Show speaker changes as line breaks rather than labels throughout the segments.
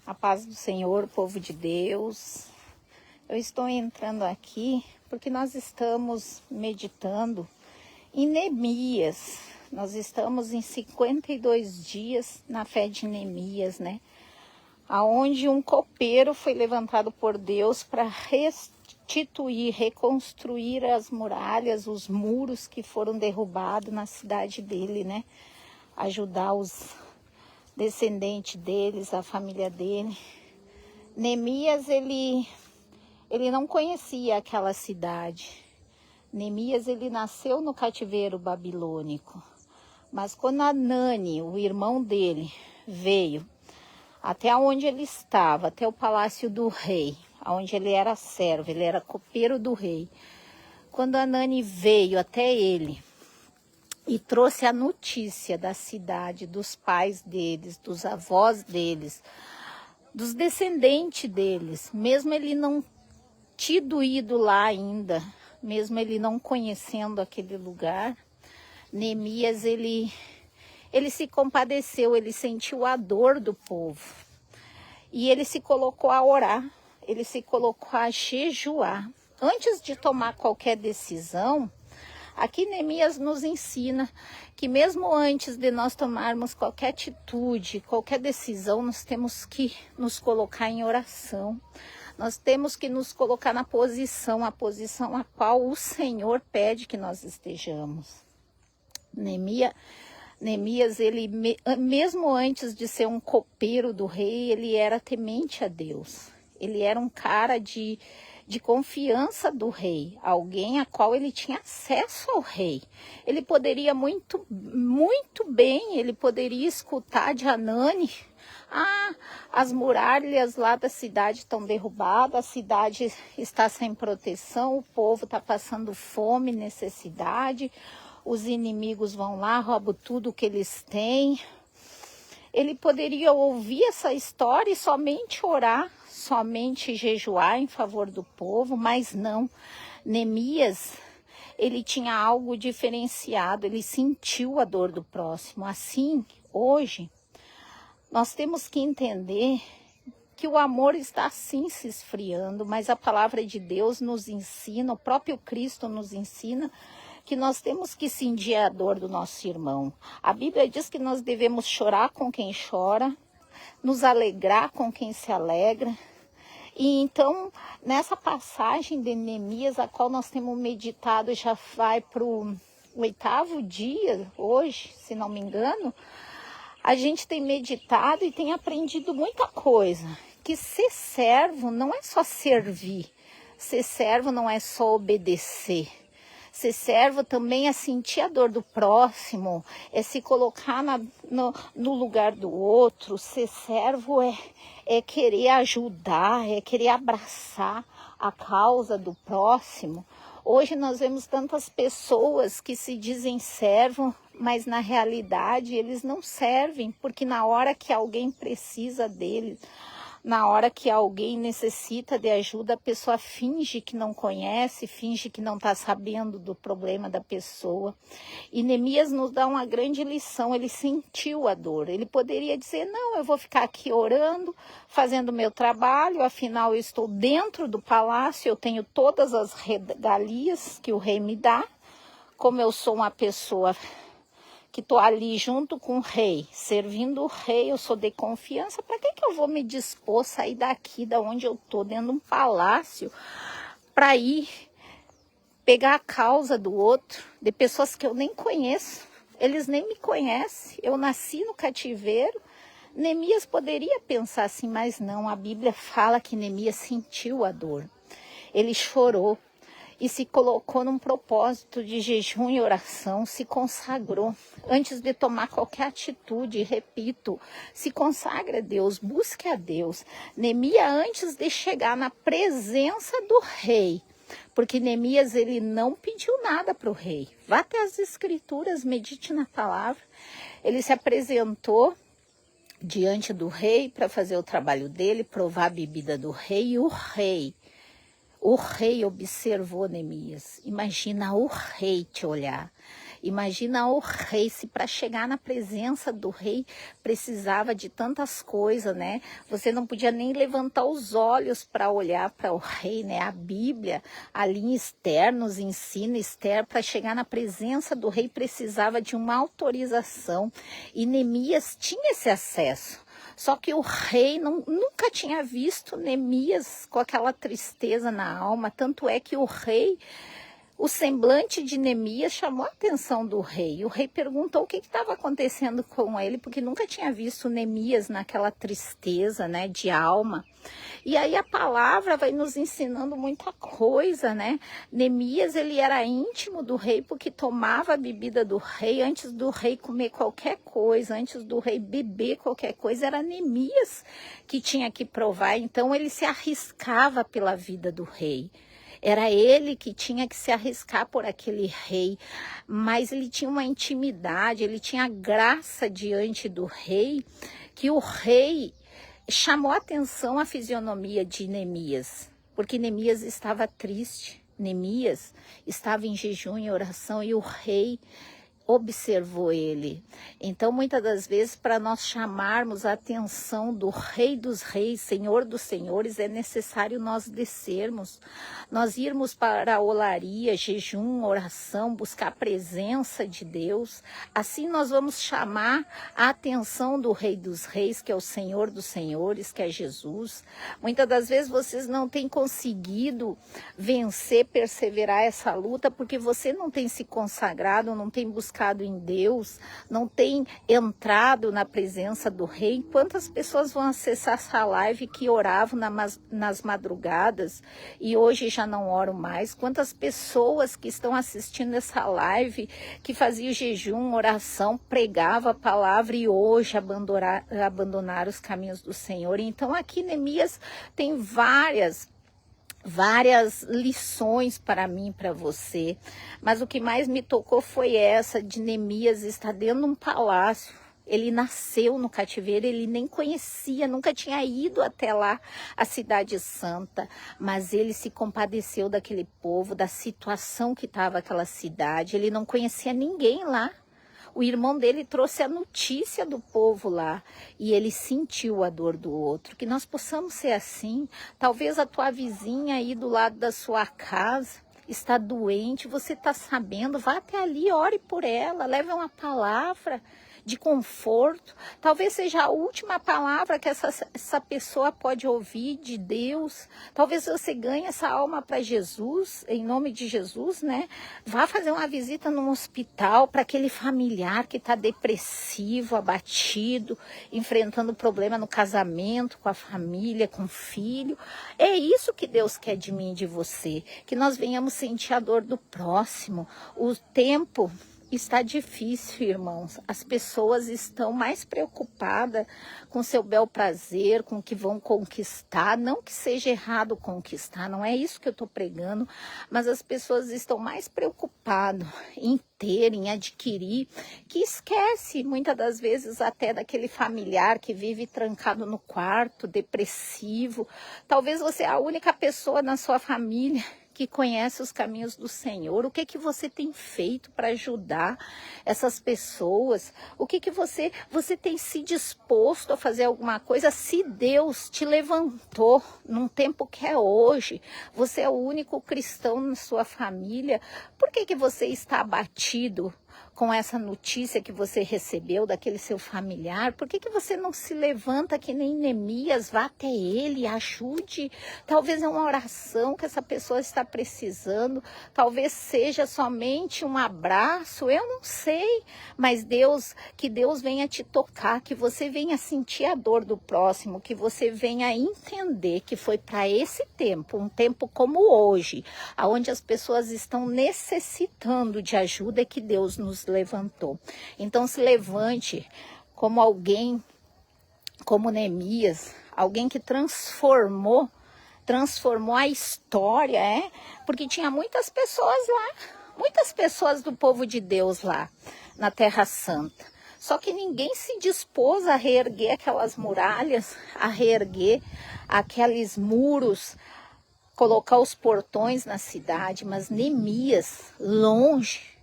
A paz do Senhor, povo de Deus. Eu estou entrando aqui porque nós estamos meditando em Neemias. Nós estamos em 52 dias na fé de Neemias, né? Aonde um copeiro foi levantado por Deus para restituir, reconstruir as muralhas, os muros que foram derrubados na cidade dele, né? Ajudar os descendentes deles, a família dele. Neemias, ele não conhecia aquela cidade. Neemias, ele nasceu no cativeiro babilônico. Mas quando Anani, o irmão dele, veio até onde ele estava, até o palácio do rei, onde ele era servo, ele era copeiro do rei. Quando Anani veio até ele e trouxe a notícia da cidade, dos pais deles, dos avós deles, dos descendentes deles, mesmo ele não tido ido lá ainda, mesmo ele não conhecendo aquele lugar, Neemias, ele se compadeceu, ele sentiu a dor do povo. E ele se colocou a orar, ele se colocou a jejuar. Antes de tomar qualquer decisão, aqui Neemias nos ensina que mesmo antes de nós tomarmos qualquer atitude, qualquer decisão, nós temos que nos colocar em oração. Nós temos que nos colocar na posição, a posição a qual o Senhor pede que nós estejamos. Neemias, ele mesmo antes de ser um copeiro do rei, ele era temente a Deus. Ele era um cara de confiança do rei, alguém a qual ele tinha acesso ao rei. Ele poderia muito bem, ele poderia escutar de Anani: as muralhas lá da cidade estão derrubadas, a cidade está sem proteção, o povo está passando fome, necessidade, os inimigos vão lá, roubam tudo que eles têm. Ele poderia ouvir essa história e somente orar, somente jejuar em favor do povo, mas não. Neemias, ele tinha algo diferenciado, ele sentiu a dor do próximo. Assim, hoje, nós temos que entender que o amor está sim se esfriando, mas a palavra de Deus nos ensina, o próprio Cristo nos ensina, que nós temos que sentir a dor do nosso irmão. A Bíblia diz que nós devemos chorar com quem chora, nos alegrar com quem se alegra. E então, nessa passagem de Neemias, a qual nós temos meditado, já vai para o 8º dia, hoje, se não me engano, a gente tem meditado e tem aprendido muita coisa. Que ser servo não é só servir, ser servo não é só obedecer. Ser servo também é sentir a dor do próximo, é se colocar no lugar do outro. Ser servo é querer ajudar, é querer abraçar a causa do próximo. Hoje nós vemos tantas pessoas que se dizem servo, mas na realidade eles não servem, porque na hora que alguém precisa deles, na hora que alguém necessita de ajuda, a pessoa finge que não conhece, finge que não está sabendo do problema da pessoa. E Neemias nos dá uma grande lição, ele sentiu a dor. Ele poderia dizer: não, eu vou ficar aqui orando, fazendo o meu trabalho, afinal eu estou dentro do palácio, eu tenho todas as regalias que o rei me dá, como eu sou uma pessoa que estou ali junto com o rei, servindo o rei, eu sou de confiança, para que eu vou me dispor a sair daqui, da onde eu estou, dentro de um palácio, para ir pegar a causa do outro, de pessoas que eu nem conheço, eles nem me conhecem, eu nasci no cativeiro. Neemias poderia pensar assim, mas não, a Bíblia fala que Neemias sentiu a dor, ele chorou, e se colocou num propósito de jejum e oração, se consagrou. Antes de tomar qualquer atitude, repito, se consagre a Deus, busque a Deus. Neemias, antes de chegar na presença do rei, porque Neemias, ele não pediu nada para o rei. Vá até as escrituras, medite na palavra. Ele se apresentou diante do rei para fazer o trabalho dele, provar a bebida do rei, e o rei observou Neemias. Imagina o rei te olhar. Imagina o rei, se para chegar na presença do rei precisava de tantas coisas, né? Você não podia nem levantar os olhos para olhar para o rei, né? A Bíblia, ali em Esther, nos ensina, Esther, para chegar na presença do rei precisava de uma autorização. E Neemias tinha esse acesso. Só que o rei nunca tinha visto Neemias com aquela tristeza na alma. Tanto é que o semblante de Neemias chamou a atenção do rei. O rei perguntou o que estava acontecendo com ele, porque nunca tinha visto Neemias naquela tristeza, né, de alma. E aí a palavra vai nos ensinando muita coisa, né? Neemias, ele era íntimo do rei porque tomava a bebida do rei antes do rei comer qualquer coisa, antes do rei beber qualquer coisa, era Neemias que tinha que provar. Então ele se arriscava pela vida do rei. Era ele que tinha que se arriscar por aquele rei, mas ele tinha uma intimidade, ele tinha graça diante do rei, que o rei chamou a atenção a fisionomia de Neemias, porque Neemias estava triste, Neemias estava em jejum e oração e o rei observou ele. Então, muitas das vezes, para nós chamarmos a atenção do Rei dos Reis, Senhor dos Senhores, é necessário nós descermos, nós irmos para a olaria, jejum, oração, buscar a presença de Deus. Assim nós vamos chamar a atenção do Rei dos Reis, que é o Senhor dos Senhores, que é Jesus. Muitas das vezes vocês não têm conseguido vencer, perseverar essa luta, porque você não tem se consagrado, não tem buscado em Deus, não tem entrado na presença do Rei. Quantas pessoas vão acessar essa live que oravam nas madrugadas e hoje já não oram mais? Quantas pessoas que estão assistindo essa live que faziam jejum, oração, pregava a palavra e hoje abandonaram os caminhos do Senhor? Então aqui Neemias tem várias lições para mim, para você, mas o que mais me tocou foi essa de Neemias estar dentro de um palácio. Ele nasceu no cativeiro, ele nem conhecia, nunca tinha ido até lá, a cidade santa, mas ele se compadeceu daquele povo, da situação que estava aquela cidade. Ele não conhecia ninguém lá. O irmão dele trouxe a notícia do povo lá e ele sentiu a dor do outro. Que nós possamos ser assim. Talvez a tua vizinha aí do lado da sua casa está doente, você está sabendo, vá até ali, ore por ela, leve uma palavra de conforto. Talvez seja a última palavra que essa pessoa pode ouvir de Deus. Talvez você ganhe essa alma para Jesus, em nome de Jesus, né? Vá fazer uma visita num hospital para aquele familiar que está depressivo, abatido, enfrentando problema no casamento, com a família, com o filho. É isso que Deus quer de mim e de você, que nós venhamos sentir a dor do próximo. O tempo está difícil, irmãos. As pessoas estão mais preocupadas com seu bel prazer, com o que vão conquistar. Não que seja errado conquistar, não é isso que eu estou pregando, mas as pessoas estão mais preocupadas em ter, em adquirir, que esquece muitas das vezes até daquele familiar que vive trancado no quarto, depressivo. Talvez você é a única pessoa na sua família que conhece os caminhos do Senhor. O que que você tem feito para ajudar essas pessoas? O que você tem se disposto a fazer alguma coisa? Se Deus te levantou num tempo que é hoje, você é o único cristão na sua família, por que você está abatido com essa notícia que você recebeu daquele seu familiar? Por que você não se levanta que nem Neemias, vá até ele, ajude? Talvez é uma oração que essa pessoa está precisando, talvez seja somente um abraço, eu não sei, mas que Deus venha te tocar, que você venha sentir a dor do próximo, que você venha entender que foi para esse tempo, um tempo como hoje, onde as pessoas estão necessitando de ajuda, que Deus nos levantou. Então se levante como alguém, como Neemias, alguém que transformou a história, porque tinha muitas pessoas lá, muitas pessoas do povo de Deus lá na Terra Santa. Só que ninguém se dispôs a reerguer aquelas muralhas, a reerguer aqueles muros, colocar os portões na cidade, mas Neemias, longe,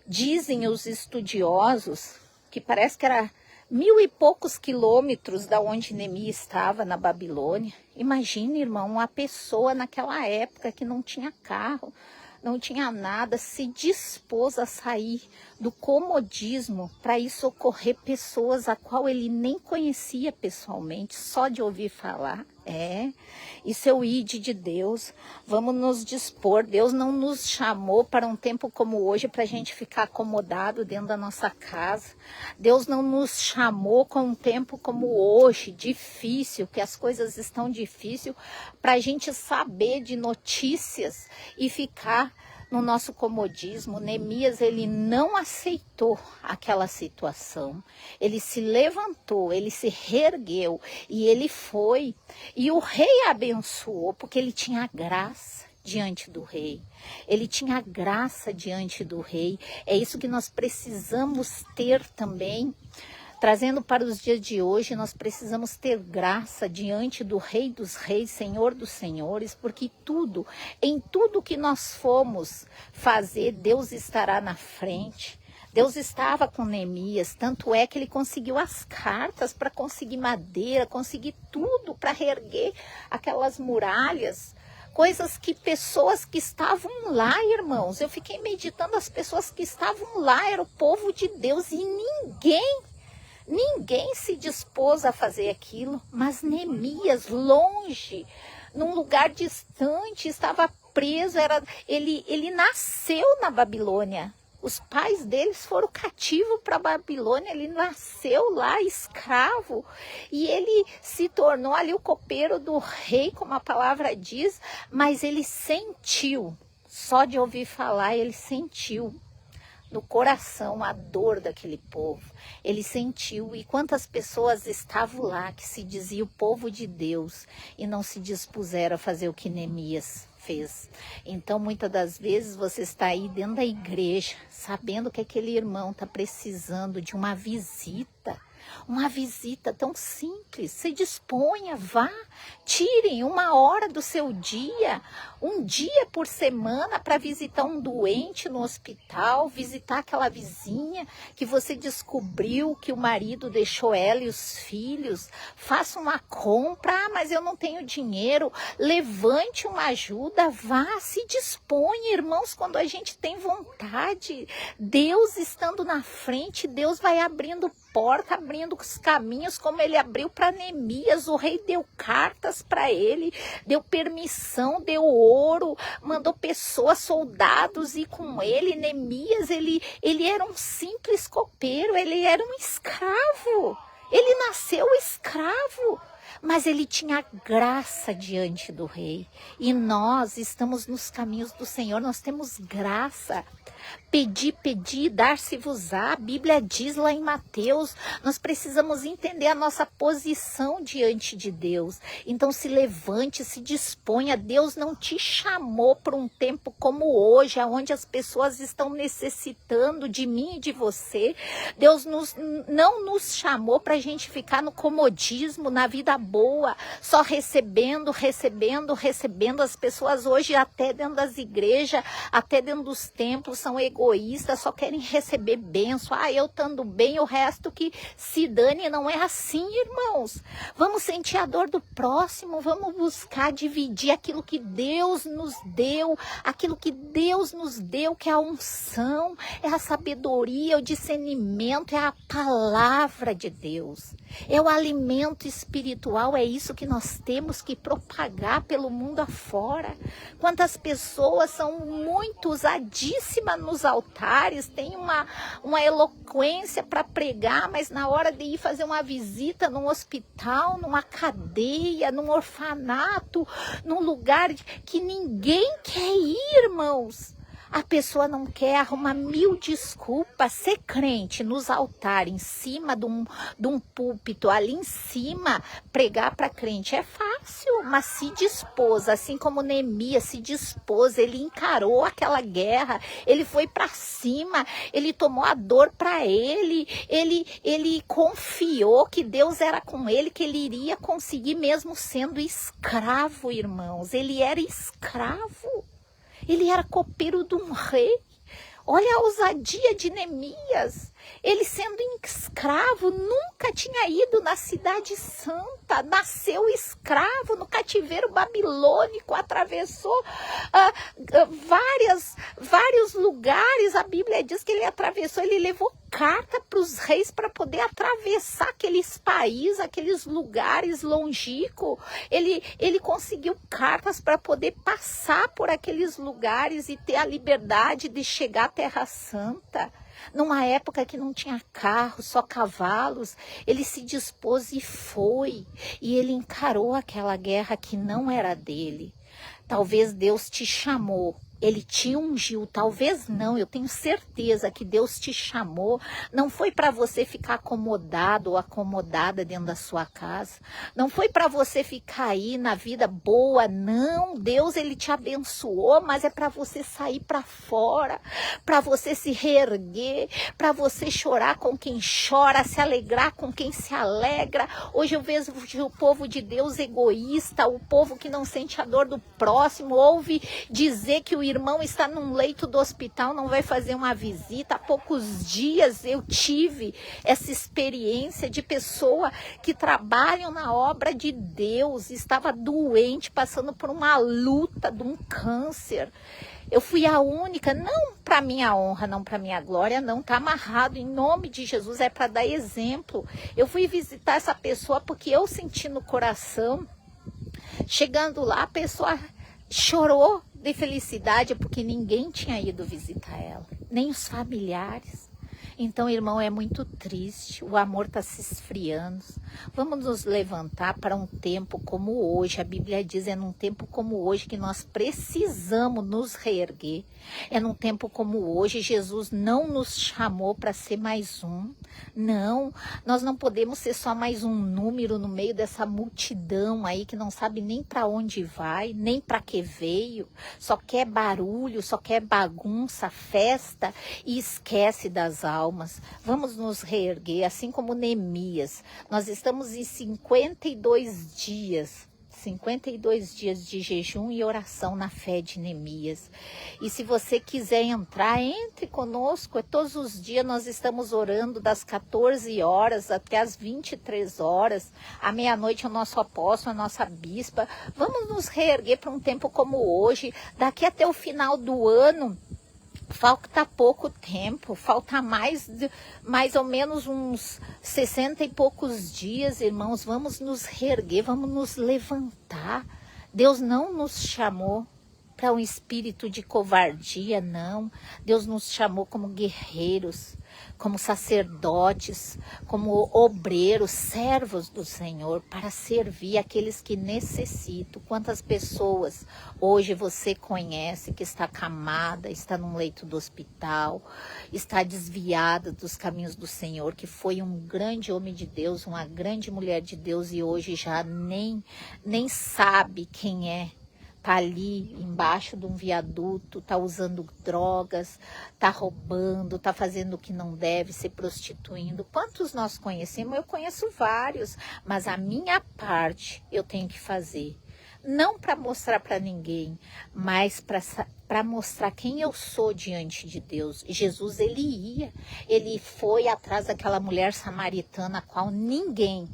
Dizem os estudiosos que parece que era 1000 e poucos quilômetros da onde Neemias estava, na Babilônia. Imagine, irmão, uma pessoa naquela época que não tinha carro, não tinha nada, se dispôs a sair do comodismo para ir socorrer pessoas a qual ele nem conhecia pessoalmente, só de ouvir falar. Isso é o ID de Deus. Vamos nos dispor. Deus não nos chamou para um tempo como hoje para a gente ficar acomodado dentro da nossa casa. Deus não nos chamou com um tempo como hoje, difícil, que as coisas estão difíceis, para a gente saber de notícias e ficar no nosso comodismo. Neemias, ele não aceitou aquela situação. Ele se levantou, ele se reergueu e ele foi. E o rei abençoou porque ele tinha graça diante do rei. Ele tinha graça diante do rei. É isso que nós precisamos ter também. Trazendo para os dias de hoje, nós precisamos ter graça diante do Rei dos Reis, Senhor dos Senhores, porque em tudo que nós formos fazer, Deus estará na frente. Deus estava com Neemias, tanto é que ele conseguiu as cartas para conseguir madeira, conseguir tudo para reerguer aquelas muralhas. Coisas que pessoas que estavam lá, irmãos, eu fiquei meditando, as pessoas que estavam lá, era o povo de Deus e ninguém se dispôs a fazer aquilo, mas Neemias, longe, num lugar distante, estava preso, ele nasceu na Babilônia. Os pais deles foram cativos para a Babilônia, ele nasceu lá escravo e ele se tornou ali o copeiro do rei, como a palavra diz, mas ele sentiu, só de ouvir falar, ele sentiu no coração a dor daquele povo. Ele sentiu, e quantas pessoas estavam lá que se dizia o povo de Deus e não se dispuseram a fazer o que Neemias fez. Então, muitas das vezes você está aí dentro da igreja, sabendo que aquele irmão está precisando de uma visita tão simples. Se disponha, vá, tirem uma hora do seu dia, um dia por semana para visitar um doente no hospital, visitar aquela vizinha que você descobriu que o marido deixou ela e os filhos. Faça uma compra, mas eu não tenho dinheiro. Levante uma ajuda, vá, se disponha, irmãos, quando a gente tem vontade, Deus estando na frente, Deus vai abrindo porta, abrindo os caminhos, como ele abriu para Neemias. O rei deu cartas para ele, deu permissão, deu ouro, mandou pessoas, soldados ir com ele. Neemias, ele era um simples copeiro, ele era um escravo, ele nasceu escravo, mas ele tinha graça diante do rei. E nós estamos nos caminhos do Senhor, nós temos graça. Pedi, dar-se-vos-á. A Bíblia diz lá em Mateus, nós precisamos entender a nossa posição diante de Deus. Então se levante, se disponha. Deus não te chamou para um tempo como hoje, onde as pessoas estão necessitando de mim e de você. Deus não nos chamou para a gente ficar no comodismo, na vida boa, só recebendo. As pessoas hoje, até dentro das igrejas, até dentro dos templos, são egoístas, só querem receber bênção. Eu estando bem, o resto que se dane. Não é assim, irmãos. Vamos sentir a dor do próximo, vamos buscar dividir aquilo que Deus nos deu, que é a unção, é a sabedoria, o discernimento, é a palavra de Deus, é o alimento espiritual. É isso que nós temos que propagar pelo mundo afora. Quantas pessoas são muito usadíssimas nos altares, tem uma eloquência para pregar, mas na hora de ir fazer uma visita num hospital, numa cadeia, num orfanato, num lugar que ninguém quer ir, irmãos, a pessoa não quer, arruma 1000 desculpas. Ser crente nos altares, em cima de um púlpito, ali em cima, pregar para crente é fácil, mas se dispôs, assim como Neemias se dispôs, ele encarou aquela guerra, ele foi para cima, ele tomou a dor para ele confiou que Deus era com ele, que ele iria conseguir mesmo sendo escravo, irmãos. Ele era escravo. Ele era copeiro de um rei. Olha a ousadia de Neemias. Ele sendo escravo, nunca tinha ido na cidade santa. Nasceu escravo no cativeiro babilônico, atravessou vários lugares. A Bíblia diz que ele atravessou, ele levou carta para os reis para poder atravessar aqueles países, aqueles lugares longínquos. Ele conseguiu cartas para poder passar por aqueles lugares e ter a liberdade de chegar à Terra Santa. Numa época que não tinha carro, só cavalos, ele se dispôs e foi. E ele encarou aquela guerra que não era dele. Talvez Deus te chamou. Ele te ungiu, talvez não, eu tenho certeza que Deus te chamou, não foi para você ficar acomodado ou acomodada dentro da sua casa, não foi para você ficar aí na vida boa, não, Deus ele te abençoou, mas é para você sair para fora, para você se reerguer, para você chorar com quem chora, se alegrar com quem se alegra. Hoje eu vejo o povo de Deus egoísta, o povo que não sente a dor do próximo, ouve dizer que o irmão está num leito do hospital, não vai fazer uma visita. Há poucos dias eu tive essa experiência de pessoa que trabalham na obra de Deus, estava doente, passando por uma luta de um câncer. Eu fui a única, não para minha honra, não para minha glória, não, tá amarrado em nome de Jesus, é para dar exemplo. Eu fui visitar essa pessoa porque eu senti no coração. Chegando lá, a pessoa chorou de felicidade porque ninguém tinha ido visitar ela, nem os familiares. Então, irmão, é muito triste, o amor está se esfriando. Vamos nos levantar para um tempo como hoje. A Bíblia diz, é num tempo como hoje que nós precisamos nos reerguer. É num tempo como hoje, Jesus não nos chamou para ser mais um. Não, nós não podemos ser só mais um número no meio dessa multidão aí que não sabe nem para onde vai, nem para que veio. Só quer barulho, só quer bagunça, festa e esquece das almas. Vamos nos reerguer, assim como Neemias. Nós estamos em 52 dias de jejum e oração na fé de Neemias. E se você quiser entrar, entre conosco. Todos os dias nós estamos orando das 14 horas até as 23 horas. À meia-noite o nosso apóstolo, a nossa bispa. Vamos nos reerguer para um tempo como hoje. Daqui até o final do ano, falta pouco tempo, falta mais ou menos uns 60 e poucos dias, irmãos. Vamos nos reerguer, vamos nos levantar. Deus não nos chamou para um espírito de covardia, não. Deus nos chamou como guerreiros, como sacerdotes, como obreiros, servos do Senhor, para servir aqueles que necessitam. Quantas pessoas hoje você conhece que está acamada, está num leito do hospital, está desviada dos caminhos do Senhor, que foi um grande homem de Deus, uma grande mulher de Deus e hoje já nem sabe quem é. Está ali embaixo de um viaduto, está usando drogas, está roubando, está fazendo o que não deve, se prostituindo. Quantos nós conhecemos? Eu conheço vários, mas a minha parte eu tenho que fazer. Não para mostrar para ninguém, mas para mostrar quem eu sou diante de Deus. Jesus, ele foi atrás daquela mulher samaritana, a qual ninguém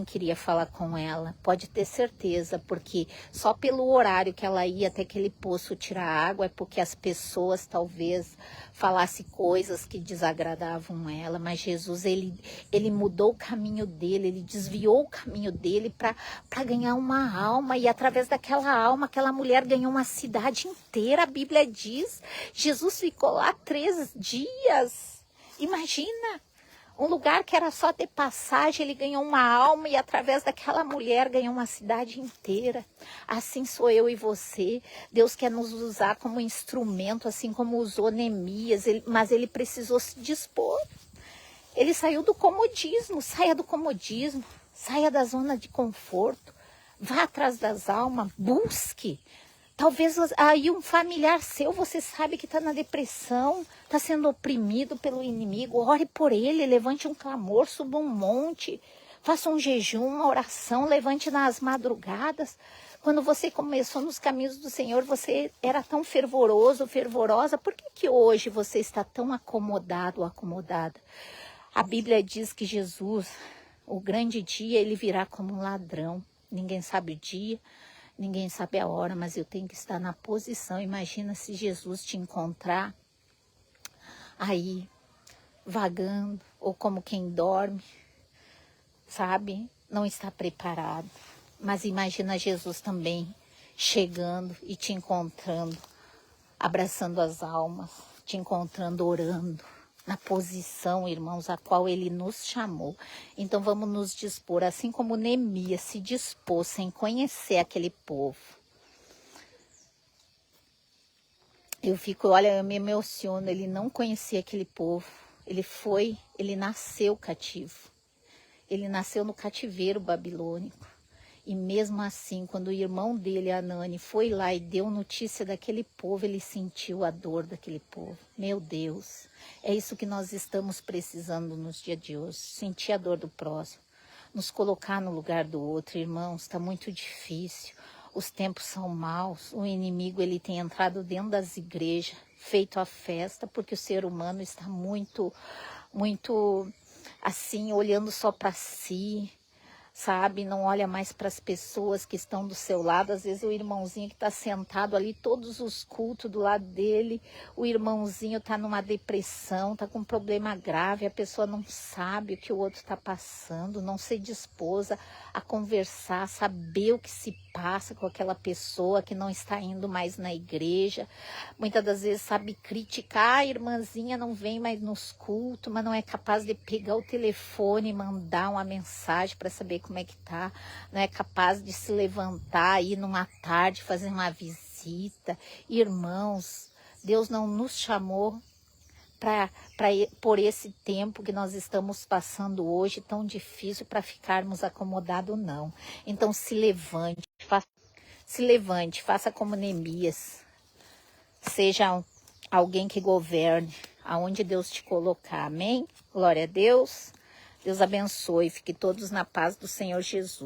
queria falar com ela, pode ter certeza, porque só pelo horário que ela ia até aquele poço tirar água, é porque as pessoas talvez falassem coisas que desagradavam ela, mas Jesus, ele mudou o caminho dele, ele desviou o caminho dele para ganhar uma alma, e através daquela alma, aquela mulher ganhou uma cidade inteira. A Bíblia diz, Jesus ficou lá 3 dias, imagina. Um lugar que era só de passagem, ele ganhou uma alma e através daquela mulher ganhou uma cidade inteira. Assim sou eu e você. Deus quer nos usar como instrumento, assim como usou Neemias, mas ele precisou se dispor. Ele saiu do comodismo, saia do comodismo, saia da zona de conforto, vá atrás das almas, busque. Talvez aí um familiar seu, você sabe que está na depressão, está sendo oprimido pelo inimigo. Ore por ele, levante um clamor, suba um monte, faça um jejum, uma oração, levante nas madrugadas. Quando você começou nos caminhos do Senhor, você era tão fervoroso, fervorosa. Por que hoje você está tão acomodado, acomodada? A Bíblia diz que Jesus, o grande dia, ele virá como um ladrão. Ninguém sabe o dia, ninguém sabe a hora, mas eu tenho que estar na posição. Imagina se Jesus te encontrar aí, vagando, ou como quem dorme, sabe? Não está preparado. Mas imagina Jesus também chegando e te encontrando, abraçando as almas, te encontrando orando, na posição, irmãos, a qual Ele nos chamou. Então vamos nos dispor, assim como Neemias se dispôs sem conhecer aquele povo. Eu me emociono, ele não conhecia aquele povo. Ele nasceu cativo. Ele nasceu no cativeiro babilônico. E mesmo assim, quando o irmão dele, Anani, foi lá e deu notícia daquele povo, ele sentiu a dor daquele povo. Meu Deus, é isso que nós estamos precisando nos dias de hoje, sentir a dor do próximo, nos colocar no lugar do outro. Irmãos, está muito difícil, os tempos são maus, o inimigo ele tem entrado dentro das igrejas, feito a festa, porque o ser humano está muito assim, olhando só para si, sabe? Não olha mais para as pessoas que estão do seu lado. Às vezes o irmãozinho que está sentado ali, todos os cultos do lado dele, o irmãozinho está numa depressão, está com um problema grave, a pessoa não sabe o que o outro está passando, não se dispôs a conversar, saber o que se passa com aquela pessoa que não está indo mais na igreja. Muitas das vezes sabe criticar, a irmãzinha não vem mais nos cultos, mas não é capaz de pegar o telefone e mandar uma mensagem para saber como é que tá, não é capaz de se levantar, ir numa tarde, fazer uma visita. Irmãos, Deus não nos chamou por esse tempo que nós estamos passando hoje, tão difícil, para ficarmos acomodados, não. Então se levante, faça como Neemias, seja alguém que governe aonde Deus te colocar, amém? Glória a Deus, Deus abençoe, fique todos na paz do Senhor Jesus.